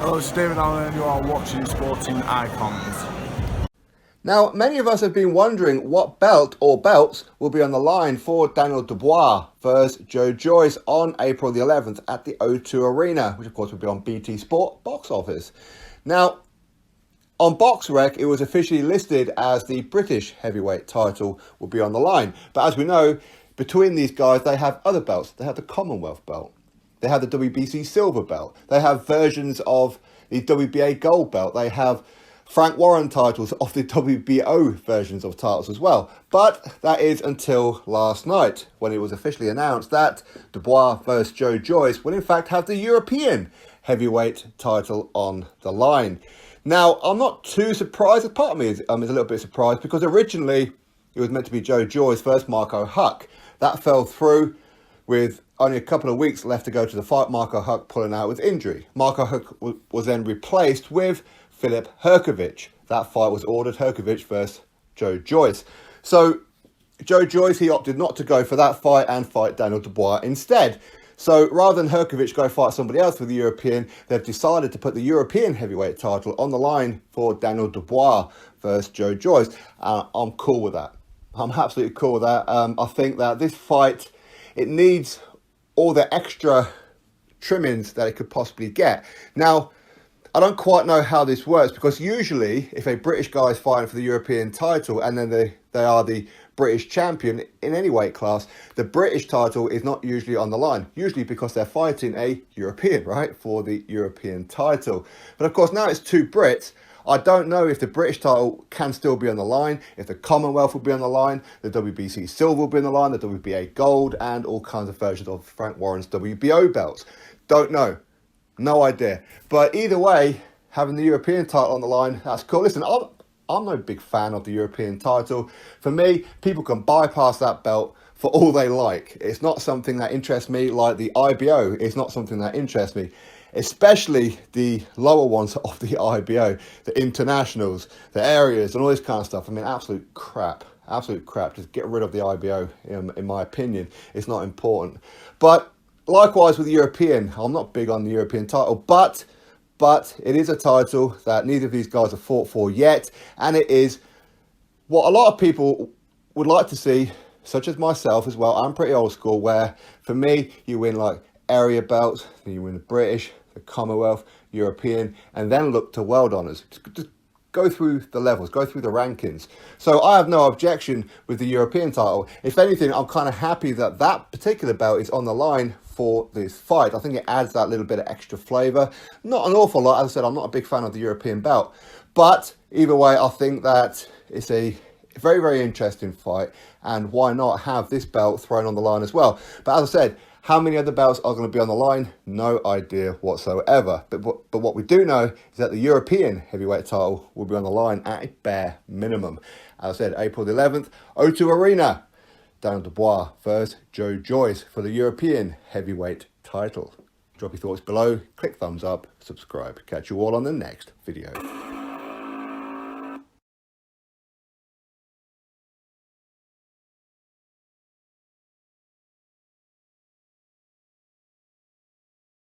Hello, it's David Allen and you are watching Sporting Icons. Now, many of us have been wondering what belt or belts will be on the line for Daniel Dubois versus Joe Joyce on April the 11th at the O2 Arena, which of course will be on BT Sport box office. Now, on BoxRec, it was officially listed as the British heavyweight title will be on the line. But as we know, between these guys, they have other belts. They have the Commonwealth belt. They have the WBC silver belt. They have versions of the WBA gold belt. They have Frank Warren titles of the WBO versions of titles as well. But that is until last night, when it was officially announced that Dubois versus Joe Joyce will in fact have the European heavyweight title on the line. Now, I'm not too surprised. A part of me is a little bit surprised because originally it was meant to be Joe Joyce versus Marco Huck. That fell through with only a couple of weeks left to go to the fight. Marco Huck pulling out with injury. Marco Huck was then replaced with Filip Hrgović. That fight was ordered, Hrgović versus Joe Joyce. So Joe Joyce, he opted not to go for that fight and fight Daniel Dubois instead. So rather than Hrgović go fight somebody else for the European, they've decided to put the European heavyweight title on the line for Daniel Dubois versus Joe Joyce. I'm cool with that. I'm absolutely cool with that. I think that this fight, it needs all the extra trimmings that it could possibly get. Now, I don't quite know how this works because usually if a British guy is fighting for the European title and then they are the British champion in any weight class, the British title is not usually on the line, usually because they're fighting a European, right, for the European title. But of course now it's two Brits. I don't know if the British title can still be on the line, if the Commonwealth will be on the line, the WBC silver will be on the line, the WBA gold, and all kinds of versions of Frank Warren's WBO belts. Don't know. No idea. But either way, having the European title on the line, that's cool. Listen, I'm no big fan of the European title. For me, people can bypass that belt for all they like. It's not something that interests me, like the IBO. It's not something that interests me. Especially the lower ones of the IBO, the internationals, the areas, and all this kind of stuff. I mean, absolute crap. Absolute crap. Just get rid of the IBO, in my opinion. It's not important. But likewise with the European, I'm not big on the European title, but it is a title that neither of these guys have fought for yet, and it is what a lot of people would like to see, such as myself as well. I'm pretty old school, where for me, you win like area belts, then you win the British, the Commonwealth, European, and then look to world honours. Just go through the levels, go through the rankings. So I have no objection with the European title. If anything, I'm kind of happy that that particular belt is on the line for this fight. I think it adds that little bit of extra flavour. Not an awful lot. As I said, I'm not a big fan of the European belt. But either way, I think that it's a very, very interesting fight. And why not have this belt thrown on the line as well? But as I said, how many other belts are going to be on the line? No idea whatsoever. But what we do know is that the European heavyweight title will be on the line at a bare minimum. As I said, April the 11th, O2 Arena. Daniel Dubois versus Joe Joyce for the European heavyweight title. Drop your thoughts below, click thumbs up, subscribe. Catch you all on the next video.